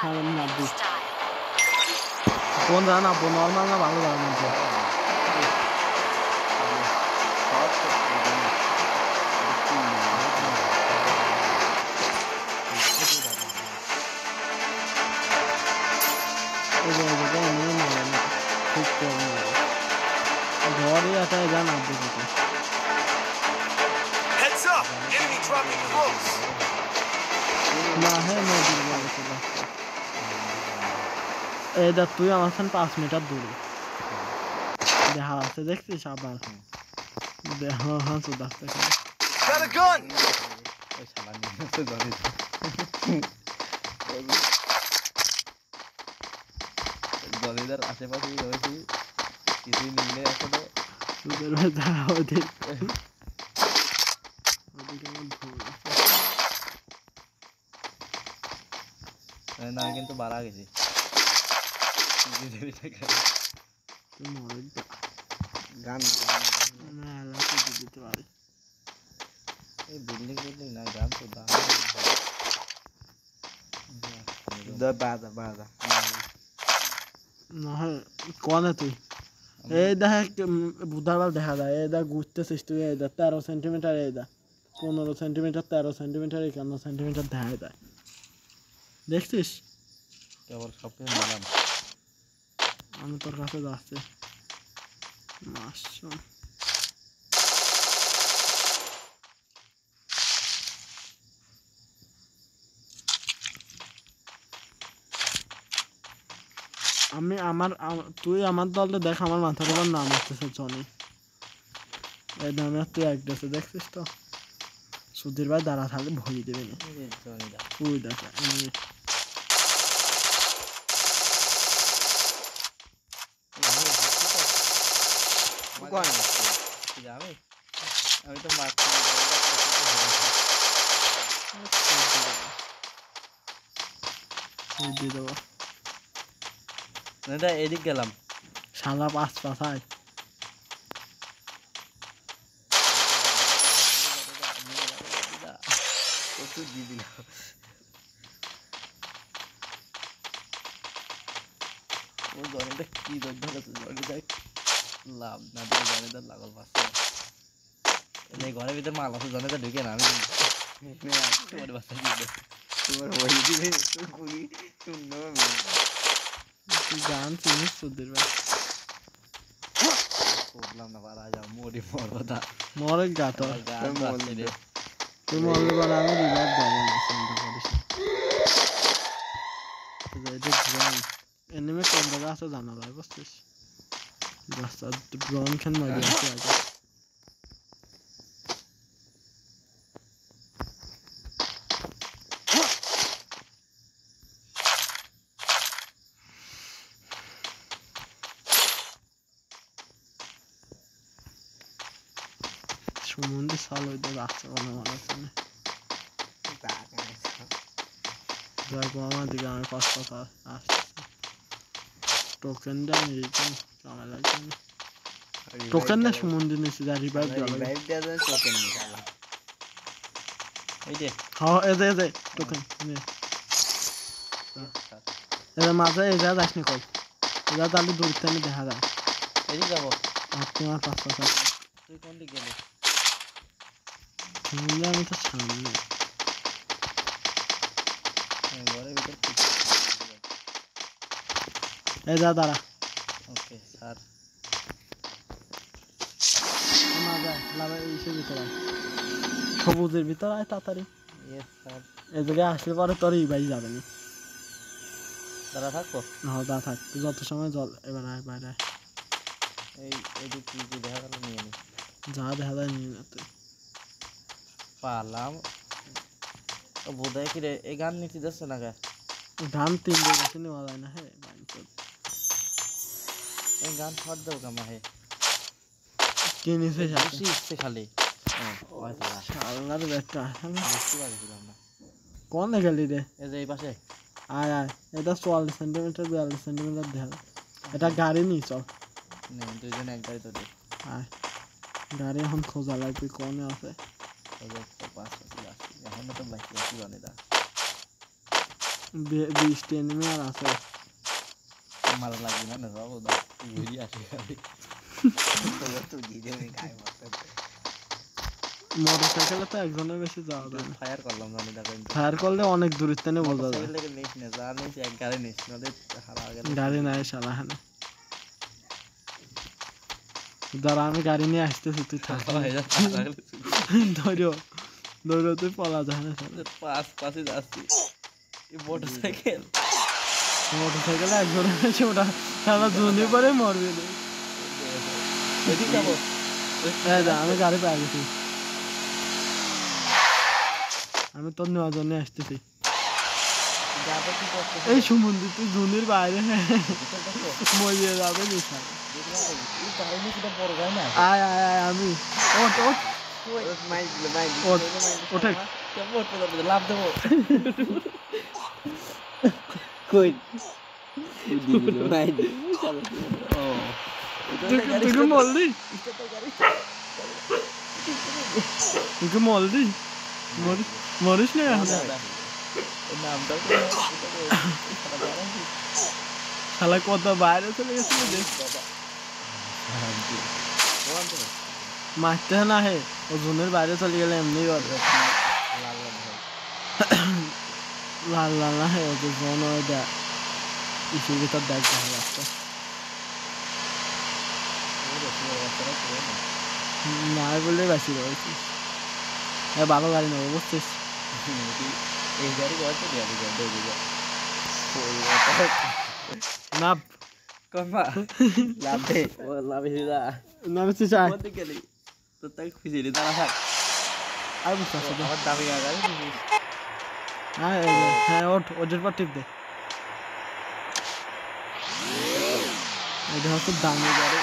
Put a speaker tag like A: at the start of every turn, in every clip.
A: সামনে নাববি কোন জায়গা নাববো নর্মাল না ভালো জায়গা নাববো ঘরে একটা যা নাববো
B: Heads up! Enemy dropping close!
A: না হ্যাঁ এই দেখ তুই আমার সাথে 5 মিটার দূরে দেখা আছে দেখছিস আবার দেখা হাসু দেখতে
B: Got a gun!
C: ওই শালা নিয়ে তো ধরে জলেদার আশেপাশে রয়েছে কিছুই মিলে এখনো
A: তোদের যা ওদের
C: না কিন্তু বাড়া গেছি গান
A: দিতে পারি
C: এই বিল্ডিং বিল্ডিং না গান তো দাম বাজা বাজা
A: না কোনে তুই এই দেখ বুধাবার দেখা যায় এই দেখ ঘুরতেছিস তুই এই দেখ 13 সেন্টিমিটার এই দেখ 15 সেন্টিমিটার 13 সেন্টিমিটার 51 সেন্টিমিটার দেখা যায় দেখছিস
C: কেবল সব কিছু নিলাম
A: আমি তোর কাছে যাচ্ছি মাশাআল্লাহ আমি আমার তুই আমার দলে দেখ আমার মাথার উপর নাম আসতেছে জনি এই নামে তুই এক দেশে দেখছিস তো সুধীর ভাই দাঁড়া থাকলে ভরি দেবে না তুই দেখ
C: আমি তো মাছ
A: দিয়ে দেবো
C: এদিক গেলাম
A: সাদা পাঁচ পাশায়
C: দিয়ে দিলাম ও জনিটা কি দরকার আছে জনিটা লাভ না দিয়ে জনিটা লাগল পাচ্ছে এই ঘরের ভিতরে মাল আছে জনিটা ঢুকে না আমি তোমার বাচ্চা দিয়ে তোমার ওই দিবে তো গুলি শুনলো
A: তুই গান চিনিস সুধীর ভাই
C: বললাম না পারা যাও মরি মরবো তা
A: মরে গাতো তুই মরলে বলে আমি রিভাইভ দেবো না চিন্তা করিস এটা ড্রোন এনিমে কোন জায়গা আছে জানা যায় বুঝছিস রাস্তা ড্রোন খান মারি আছে আগে সুমন্দি সাল হইতে যাচ্ছে কোনো মানুষ নেই দেখো আমার দিকে আমি পাঁচ কথা আসছে টোকেনটা নিয়েছি কেমন লাগছে টোকেন না সুমন্দি নিয়েছি যা রিভাইভ দেওয়া হ্যাঁ এদে এদে টোকেন নিয়ে এদের মাঝে এই যা যাস নি কই এরা তাহলে দূর থেকে দেখা যায়
C: এদিকে যাবো
A: আর তোমার পাঁচ কথা
C: তুই কোন দিকে গেলি
A: আমি তো সামনে
C: ঘরের ভিতর
A: এই যা দাঁড়া
C: ওকে স্যার
A: না যায় লাভ ইসের ভিতরে সবুজের ভিতরে আয় তাড়াতাড়ি
C: ইয়েস স্যার
A: এই জায়গায় আসলে পরে তোর এই বাড়ি যাবে না
C: দাঁড়া থাকবো
A: না দাঁড়া থাক যত সময় জল এবার আয় বাইরে
C: এই যে কি দেখা গেল নিয়ে নি
A: যা দেখা যায় নিয়ে না তুই
C: পারলাম ও বোধহয় কি রে এই গান নিতে যাচ্ছে না গা
A: ধান 3 দিন বসে নেওয়া যায় না হ্যাঁ
C: এই গান ফাট দাও কামা হে
A: কি নিছে
C: খুশি ইচ্ছে খালি ওই সালা
A: শালার বেটা আমি
C: বুঝতে পারছিলাম না
A: কোন গেলি রে
C: এই যে এই পাশে
A: আয় আয় এটা 44 সেন্টিমিটার 42 সেন্টিমিটার দেখা এটা গাড়ি নি চল
C: নেই দুইজন এক গাড়ি তো দে
A: আয় গাড়ি এখন খোঁজা লাগবে কোনে আছে
C: ওদের তো পাঁচ আছে এখন তো বাইক কি বানে দা
A: 20টি এনিমি আর আছে
C: মারা লাগবে না না যাবো না ঘুরি আসে আমি তো দিয়ে দেবে গায়ে মারতে
A: মোটরসাইকেলে তো একজনের বেশি যাওয়া যায় না
C: ফায়ার করলাম জানি দেখো
A: ফায়ার করলে অনেক দূরের থেকে বোঝা যায়
C: মোটরসাইকেল থেকে নিস না যা নিস এক গাড়ি নিস নাহলে হারা গেলে
A: গাড়ি নাই শালা হানে দাঁড়া আমি গাড়ি নিয়ে আসতেছি তুই থাক
C: হয়ে যাচ্ছে
A: ধরো ধরো তুই পলা যায় না শালা
C: পাশে যাচ্ছি এই মোটরসাইকেল
A: মোটরসাইকেলে একজনের বেশি ওটা শালা জুনি পরে মরবে না
C: এদিকে যাবো
A: এই যা, আমি গাড়ি পেয়ে গেছি আমি তোর নেওয়ার জন্য আসতেছি
C: যাবো কি করতে
A: এই সুমন্দি তুই জুনির বাইরে মরিয়ে যাবে নিশা
C: এই গাড়ি কিটা বড় গাড়ি না
A: আয় আয় আয় আমি ওঠ ওঠ ওঠ ওঠে
C: কেমন পড়তে লাভ দেবো কই ও
A: তুই কি মলদি তুই কি মলদি মরিস না এখন
C: নামটা
A: শালা কত বাইরে চলে গেছিল দেখ মারতে না হে ও জুনের বাইরে চলে গেলে এমনি করবে লাল লাল না হে ও যে জন ওইটা ইসের ভিতর দেখ দেখা যাচ্ছে না বলে বেশি রয়েছে ভালো গাড়ি নেবো বুঝছিস
C: এই গাড়ি বলছে
A: নাপ
C: কমা লাভে ও লাভে দিদা
A: নামছি চাই
C: বলতে গেলি তো তাই খুঁজে নি দাঁড়া থাক
A: আর বুঝতে পারছি
C: আমার দামি গাড়ি
A: হ্যাঁ হ্যাঁ ওঠ ওদের পর টিপ দে এটা হচ্ছে দামি গাড়ি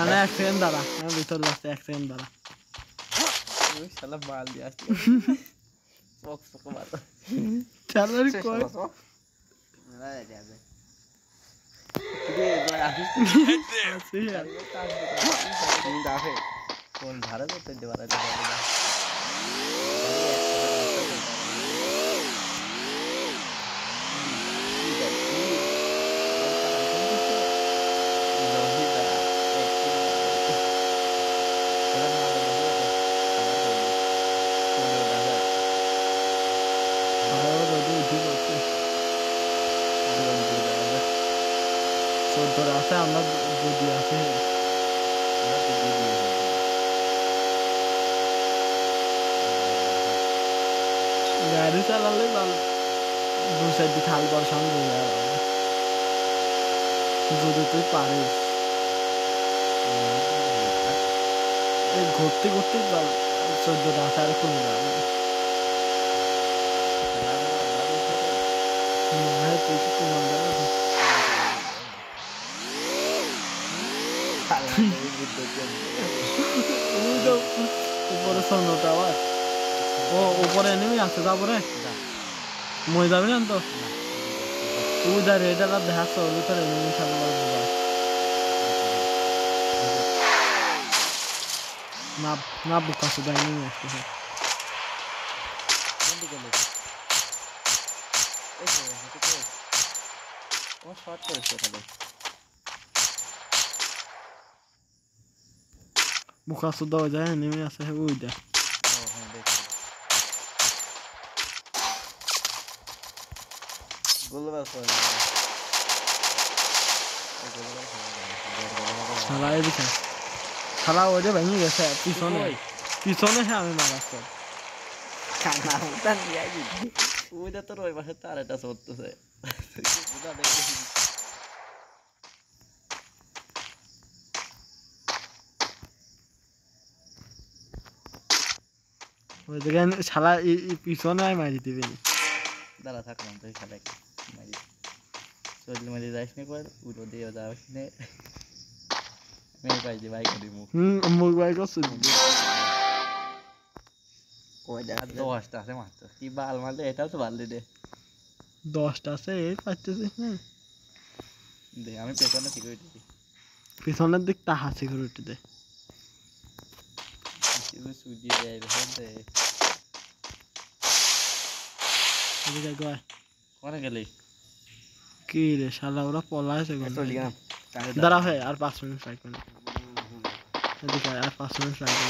A: আমি 1 সেকেন্ড দাঁড়া আমি ভিতরে যাচ্ছি 1 সেকেন্ড দাঁড়া
C: শালা মাল দিয়ে আসছে বক্স বক্স মার
A: চালার কই আছি আর
C: কোন ধারে তো তেল দেওয়া
A: চোদ্দোর আছে আমরা বুদ্ধি আছে গাড়ি চালালে ভালো দু সাইড খাল বর্ষণ যদি তুই পারিস এই ঘুরতে ঘুরতে 14টা আছে আর কমে যাবে তুই কি কমে যাবে উপরে স্বর্ণটা আবার ও উপরে নেমে আছে তারপরে মই যাবি না তো উদার এটা দেখা চলবে তোর এমনি খেলা না বুকা শুধু নেমে আসতেছে
C: শর্ট করেছে খালি
A: বুকা শুধু যায় নেমে আছে উইটা শালা এদিকে শালা ওইটা ভেঙে গেছে পিছনে পিছনে হ্যাঁ আমি মারাচ্ছি
C: ওইটা তোর ওই পাশে তার এটা চলতেছে
A: ওই জায়গায় শালা পিছনে আমি মারি দিবি
C: দাঁড়া থাকলাম তুই খেলে মারি চললে মারি যাইস নি কর উঠো দিয়ে যাস নে মেয়ে পাইছি বাইক করি মুখ
A: মুখ বাই করছি
C: দশটা আছে মাত্র কি বাল মারলে এটাও তো বাল দে
A: 10টা আছে এই পাচ্ছিস
C: দে আমি পেছনে সিকিউরিটি
A: পিছনের দিক তাহা সিকিউরিটিতে
C: সুদি দেয় রে
A: এদিকে গয়
C: কোনে গেলি
A: কি রে শালা ওরা পলাইছে কোন
C: চলি গেলাম
A: দাঁড়া ভাই আর 5 মিনিট লাগবে না এদিকে আর 5 মিনিট লাগবে